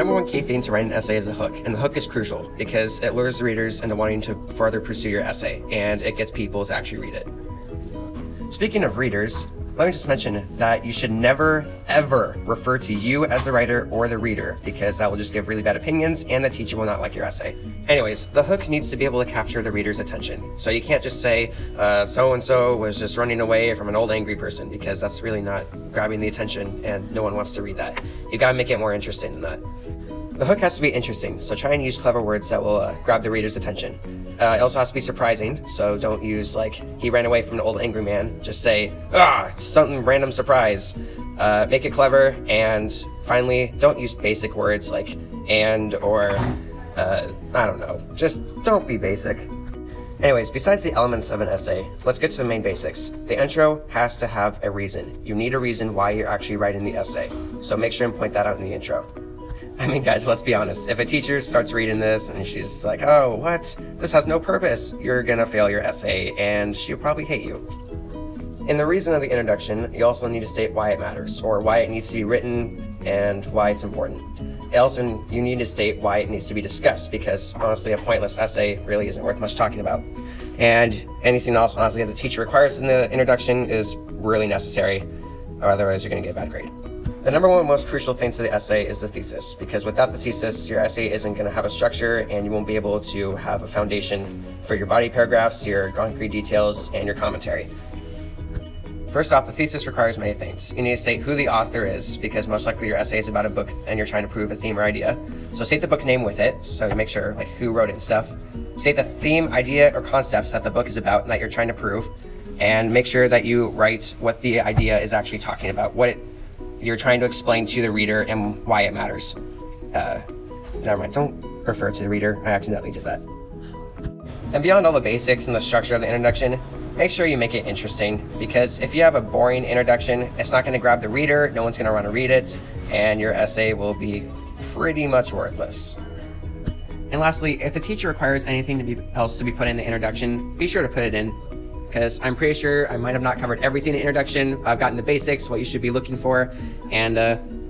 number one key thing to write an essay is the hook, and the hook is crucial because it lures the readers into wanting to further pursue your essay, and it gets people to actually read it. Speaking of readers, let me just mention that you should never, ever refer to you as the writer or the reader, because that will just give really bad opinions and the teacher will not like your essay. Anyways, the hook needs to be able to capture the reader's attention. So you can't just say, so-and-so was just running away from an old angry person, because that's really not grabbing the attention and no one wants to read that. You gotta make it more interesting than that. The hook has to be interesting, so try and use clever words that will grab the reader's attention. It also has to be surprising, so don't use like, he ran away from an old angry man. Just say, something random surprise. Make it clever, and finally, don't use basic words like and or, I don't know. Just don't be basic. Anyways, besides the elements of an essay, let's get to the main basics. The intro has to have a reason. You need a reason why you're actually writing the essay, so make sure and point that out in the intro. I mean, guys, let's be honest. If a teacher starts reading this and she's like, oh, what? This has no purpose, you're gonna fail your essay and she'll probably hate you. In the reason of the introduction, you also need to state why it matters, or why it needs to be written and why it's important. Also, you need to state why it needs to be discussed, because honestly, a pointless essay really isn't worth much talking about. And anything else, honestly, that the teacher requires in the introduction is really necessary, or otherwise you're gonna get a bad grade. The number one most crucial thing to the essay is the thesis, because without the thesis, your essay isn't going to have a structure and you won't be able to have a foundation for your body paragraphs, your concrete details, and your commentary. First off, the thesis requires many things. You need to state who the author is, because most likely your essay is about a book and you're trying to prove a theme or idea. So state the book name with it, so you make sure like who wrote it and stuff. State the theme, idea, or concept that the book is about and that you're trying to prove, and make sure that you write what the idea is actually talking about, what you're trying to explain to the reader and why it matters. Never mind, don't refer to the reader. I accidentally did that. And beyond all the basics and the structure of the introduction, make sure you make it interesting, because if you have a boring introduction, it's not going to grab the reader, no one's going to want to read it, and your essay will be pretty much worthless. And lastly, if the teacher requires anything else to be put in the introduction, be sure to put it in, because I'm pretty sure I might have not covered everything in the introduction. I've gotten the basics, what you should be looking for, and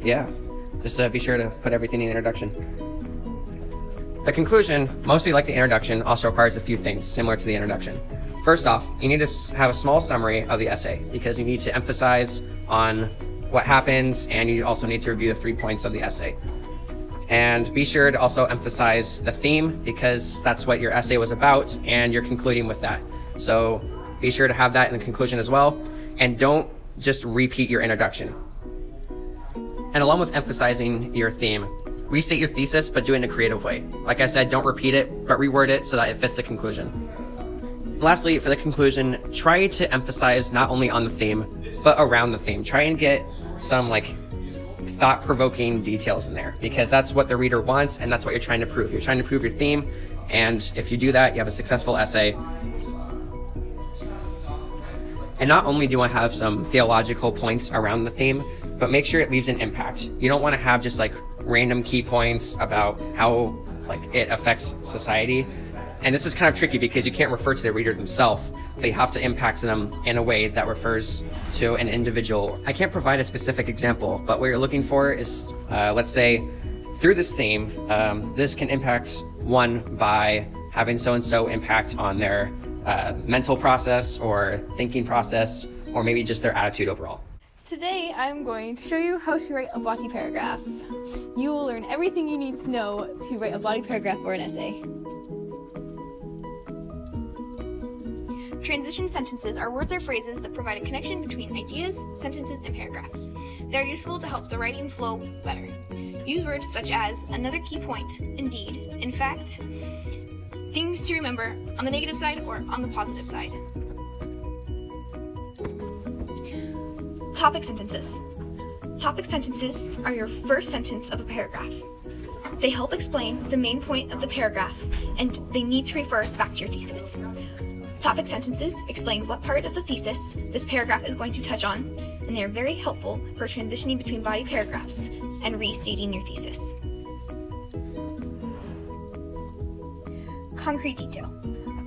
yeah, just be sure to put everything in the introduction. The conclusion, mostly like the introduction, also requires a few things similar to the introduction. First off, you need to have a small summary of the essay, because you need to emphasize on what happens, and you also need to review the 3 points of the essay. And be sure to also emphasize the theme, because that's what your essay was about, and you're concluding with that. So be sure to have that in the conclusion as well, and don't just repeat your introduction. And along with emphasizing your theme, restate your thesis, but do it in a creative way. Like I said, don't repeat it, but reword it so that it fits the conclusion. Lastly, for the conclusion, try to emphasize not only on the theme, but around the theme. Try and get some like thought-provoking details in there, because that's what the reader wants, and that's what you're trying to prove. You're trying to prove your theme, and if you do that, you have a successful essay. And not only do you want to have some theological points around the theme, but make sure it leaves an impact. You don't want to have just like random key points about how like it affects society. And this is kind of tricky because you can't refer to the reader themselves, but you have to impact them in a way that refers to an individual. I can't provide a specific example, but what you're looking for is, let's say, through this theme, this can impact one by having so-and-so impact on their mental process or thinking process, or maybe just their attitude overall. Today I'm going to show you how to write a body paragraph. You will learn everything you need to know to write a body paragraph or an essay. Transition sentences are words or phrases that provide a connection between ideas, sentences, and paragraphs. They are useful to help the writing flow better. Use words such as another key point, indeed, in fact, things to remember on the negative side or on the positive side. Topic sentences. Topic sentences are your first sentence of a paragraph. They help explain the main point of the paragraph, and they need to refer back to your thesis. Topic sentences explain what part of the thesis this paragraph is going to touch on, and they are very helpful for transitioning between body paragraphs and restating your thesis. Concrete detail.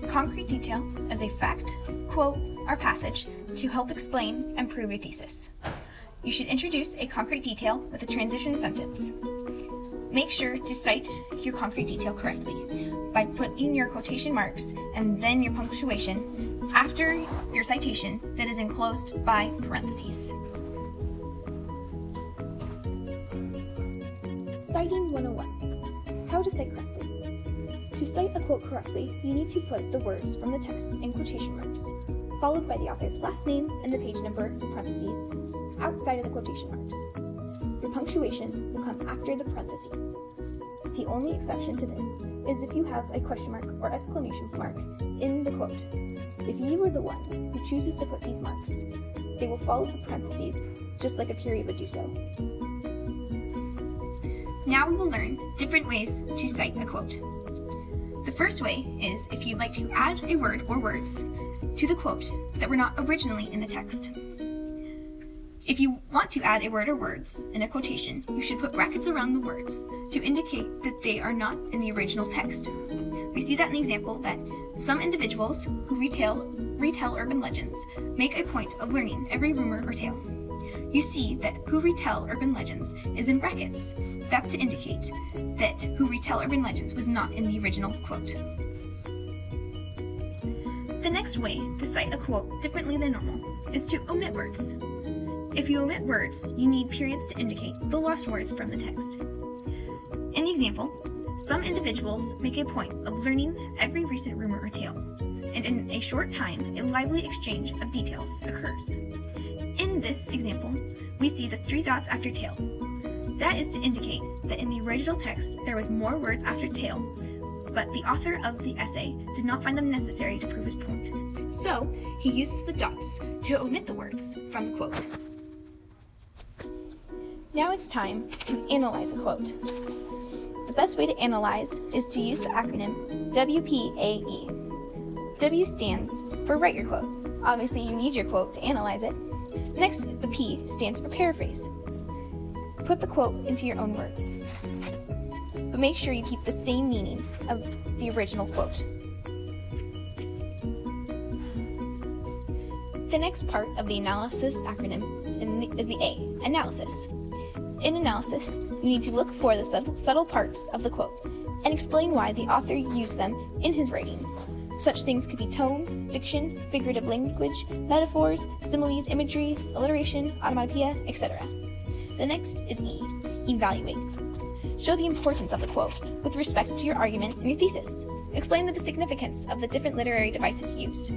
Concrete detail is a fact, quote, or passage to help explain and prove your thesis. You should introduce a concrete detail with a transition sentence. Make sure to cite your concrete detail correctly by putting your quotation marks and then your punctuation after your citation that is enclosed by parentheses. Citing 101. How to cite correctly. To cite a quote correctly, you need to put the words from the text in quotation marks, followed by the author's last name and the page number, parentheses, outside of the quotation marks. Your punctuation will come after the parentheses. The only exception to this is if you have a question mark or exclamation mark in the quote. If you were the one who chooses to put these marks, they will follow the parentheses just like a period would do so. Now we will learn different ways to cite a quote. The first way is if you'd like to add a word or words to the quote that were not originally in the text. If you want to add a word or words in a quotation, you should put brackets around the words to indicate that they are not in the original text. We see that in the example that some individuals who retell urban legends make a point of learning every rumor or tale. You see that who retell urban legends is in brackets. That's to indicate that who retell urban legends was not in the original quote. The next way to cite a quote differently than normal is to omit words. If you omit words, you need periods to indicate the lost words from the text. In the example, some individuals make a point of learning every recent rumor or tale, and in a short time, a lively exchange of details occurs. In this example, we see the 3 dots after tale. That is to indicate that in the original text, there was more words after tale, but the author of the essay did not find them necessary to prove his point. So, he uses the dots to omit the words from the quote. Now it's time to analyze a quote. The best way to analyze is to use the acronym WPAE. W stands for write your quote. Obviously, you need your quote to analyze it. Next, the P stands for paraphrase. Put the quote into your own words, but make sure you keep the same meaning of the original quote. The next part of the analysis acronym is the A, analysis. In analysis, you need to look for the subtle parts of the quote and explain why the author used them in his writing. Such things could be tone, diction, figurative language, metaphors, similes, imagery, alliteration, onomatopoeia, etc. The next is E, evaluate. Show the importance of the quote with respect to your argument and your thesis. Explain the significance of the different literary devices used.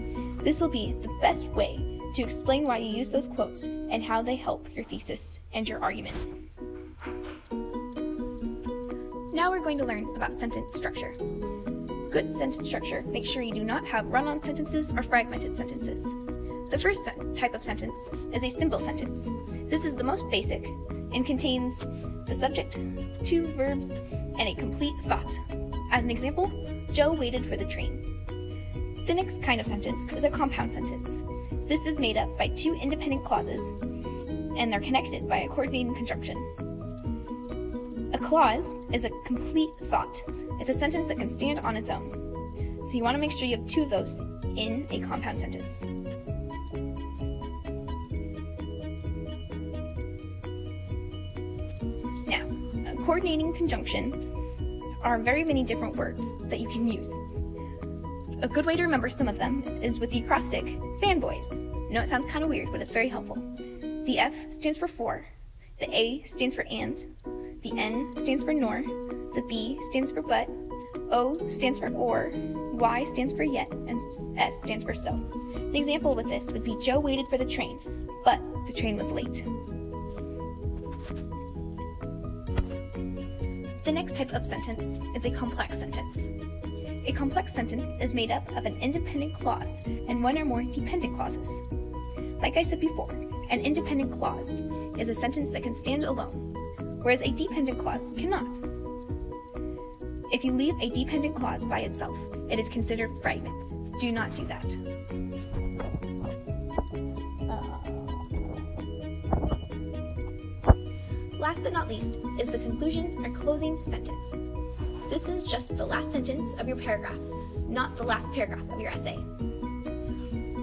This will be the best way to explain why you use those quotes and how they help your thesis and your argument. Now we're going to learn about sentence structure. Good sentence structure makes sure you do not have run-on sentences or fragmented sentences. The first type of sentence is a simple sentence. This is the most basic and contains the subject, 2 verbs, and a complete thought. As an example, Joe waited for the train. The next kind of sentence is a compound sentence. This is made up by 2 independent clauses, and they're connected by a coordinating conjunction. A clause is a complete thought. It's a sentence that can stand on its own. So you want to make sure you have 2 of those in a compound sentence. Now, a coordinating conjunction are very many different words that you can use. A good way to remember some of them is with the acrostic fanboys. I know it sounds kind of weird, but it's very helpful. The F stands for for, the A stands for and, the N stands for nor, the B stands for but, O stands for or, Y stands for yet, and S stands for so. An example with this would be Joe waited for the train, but the train was late. The next type of sentence is a complex sentence. A complex sentence is made up of an independent clause and 1 or more dependent clauses. Like I said before, an independent clause is a sentence that can stand alone, whereas a dependent clause cannot. If you leave a dependent clause by itself, it is considered fragment. Do not do that. Last but not least is the conclusion or closing sentence. This is just the last sentence of your paragraph, not the last paragraph of your essay.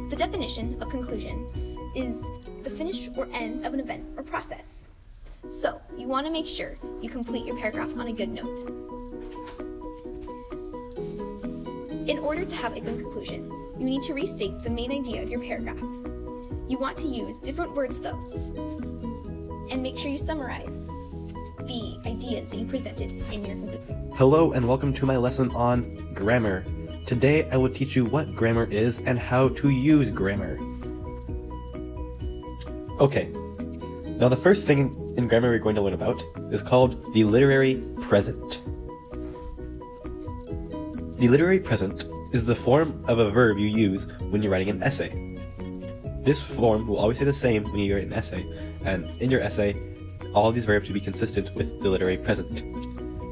The definition of conclusion is the finish or end of an event or process. So, you want to make sure you complete your paragraph on a good note. In order to have a good conclusion, you need to restate the main idea of your paragraph. You want to use different words though, and make sure you summarize the ideas that you presented in your conclusion. Hello and welcome to my lesson on grammar. Today I will teach you what grammar is and how to use grammar. Okay, now the first thing in grammar we're going to learn about is called the literary present. The literary present is the form of a verb you use when you're writing an essay. This form will always stay the same when you write an essay, and in your essay, all these verbs should be consistent with the literary present.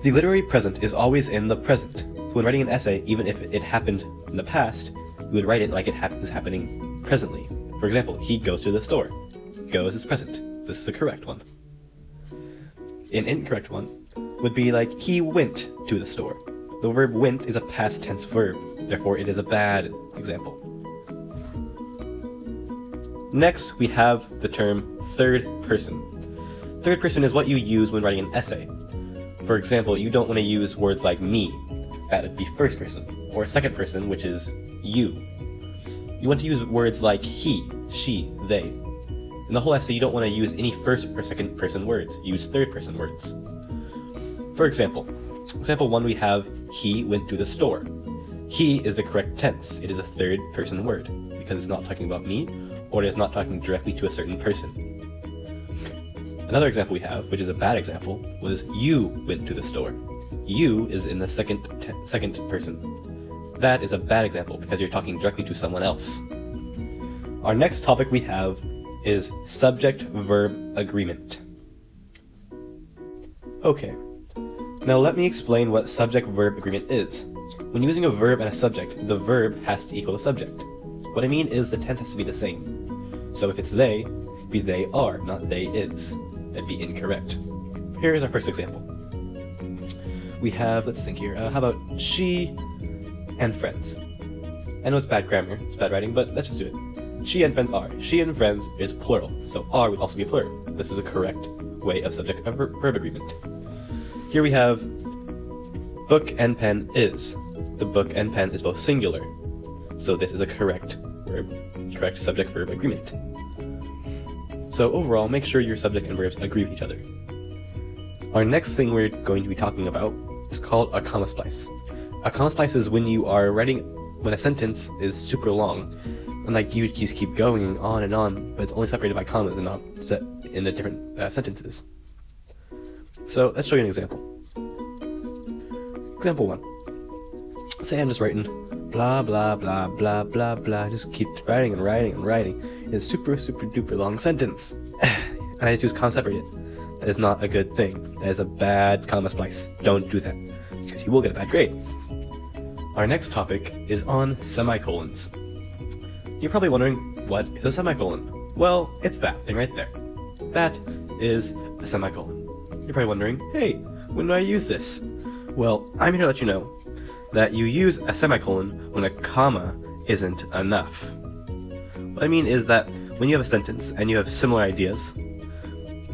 The literary present is always in the present, so when writing an essay, even if it happened in the past, you would write it like it is happening presently. For example, he goes to the store. Goes is present. This is the correct one. An incorrect one would be like, he went to the store. The verb went is a past tense verb, therefore it is a bad example. Next, we have the term third person. Third person is what you use when writing an essay. For example, you don't want to use words like me. That would be first person. Or second person, which is you. You want to use words like he, she, they. In the whole essay, you don't want to use any first or second person words. Use third person words. For example, example 1 we have, he went to the store. He is the correct tense. It is a third person word, because it's not talking about me, or it is not talking directly to a certain person. Another example we have, which is a bad example, was you went to the store. You is in the second person. That is a bad example, because you're talking directly to someone else. Our next topic we have is subject-verb agreement. Okay. Now let me explain what subject-verb agreement is. When using a verb and a subject, the verb has to equal the subject. What I mean is the tense has to be the same. So if it's they, it'd be they are, not they is. That'd be incorrect. Here is our first example. We have, let's think here, how about she and friends? I know it's bad grammar, it's bad writing, but let's just do it. She and friends are. She and friends is plural, so are would also be plural. This is a correct way of subject-verb agreement. Here we have book and pen is. The book and pen is both singular. So this is a correct subject-verb agreement. So overall, make sure your subject and verbs agree with each other. Our next thing we're going to be talking about is called a comma splice. A comma splice is when you are writing, when a sentence is super long, and like you just keep going on and on, but it's only separated by commas and not set in the different sentences. So let's show you an example. Example 1. Say I'm just writing blah blah blah blah blah blah. Just keep writing and writing and writing. It's a super duper long sentence. And I just use comma separated. That is not a good thing. That is a bad comma splice. Don't do that, because you will get a bad grade. Our next topic is on semicolons. You're probably wondering, what is a semicolon? Well, it's that thing right there. That is a semicolon. You're probably wondering, hey, when do I use this? Well, I'm here to let you know that you use a semicolon when a comma isn't enough. What I mean is that when you have a sentence and you have similar ideas,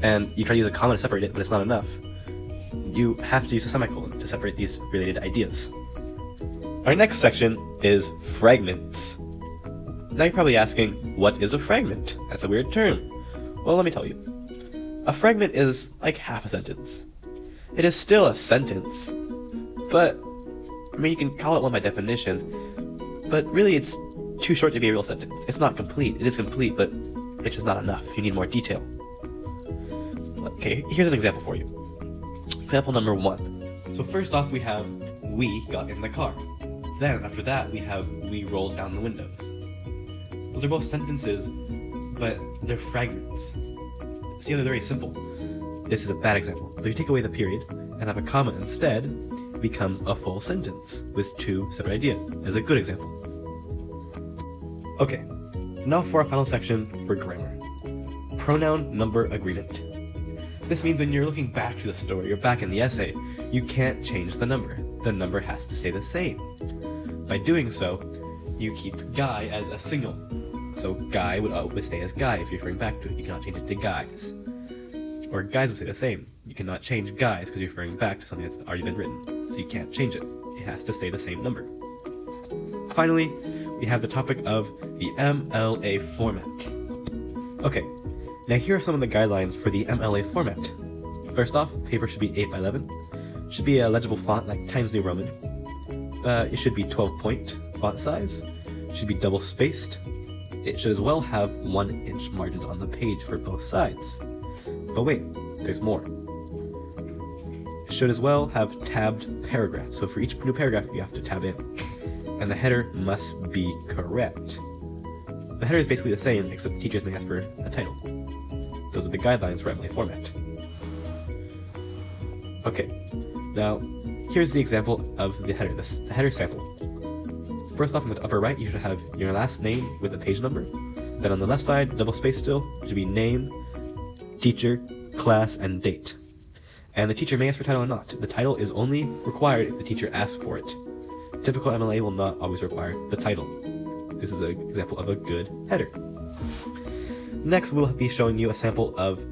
and you try to use a comma to separate it, but it's not enough, you have to use a semicolon to separate these related ideas. Our next section is fragments. Now you're probably asking, what is a fragment? That's a weird term. Well, let me tell you. A fragment is like half a sentence. It is still a sentence, but, I mean, you can call it one by definition, but really it's too short to be a real sentence. It's not complete. It is complete, but it's just not enough. You need more detail. Okay, here's an example for you. Example number 1. So first off we have, we got in the car. Then after that we have, we rolled down the windows. Those are both sentences, but they're fragments. See how they're very simple. This is a bad example. But if you take away the period and have a comma instead, it becomes a full sentence with 2 separate ideas. That's a good example. Okay, now for our final section for grammar. Pronoun number agreement. This means when you're looking back to the story or back in the essay, you can't change the number. The number has to stay the same. By doing so, you keep guy as a single. So guy would always stay as guy if you're referring back to it. You cannot change it to guys. Or guys would say the same. You cannot change guys because you're referring back to something that's already been written. So you can't change it. It has to stay the same number. Finally, we have the topic of the MLA format. Okay, now here are some of the guidelines for the MLA format. First off, paper should be 8 by 11. Should be a legible font like Times New Roman. It should be 12-point font size. Should be double spaced. It should as well have 1-inch margins on the page for both sides. But wait, there's more. It should as well have tabbed paragraphs. So for each new paragraph, you have to tab in. And the header must be correct. The header is basically the same, except the teachers may ask for a title. Those are the guidelines for MLA format. Okay, now here's the example of the header, the header sample. First off, in the upper right, you should have your last name with the page number. Then on the left side, double space still, it should be name, teacher, class, and date. And the teacher may ask for title or not. The title is only required if the teacher asks for it. Typical MLA will not always require the title. This is an example of a good header. Next, we'll be showing you a sample of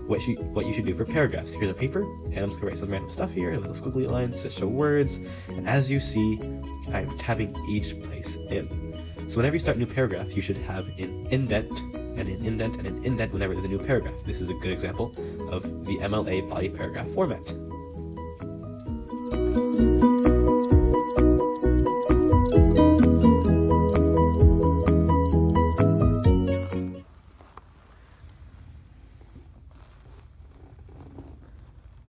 what you should do for paragraphs. Here's a paper, and I'm just going to write some random stuff here, little squiggly lines to show words. And as you see, I'm tabbing each place in. So whenever you start a new paragraph, you should have an indent, and an indent, and an indent whenever there's a new paragraph. This is a good example of the MLA body paragraph format.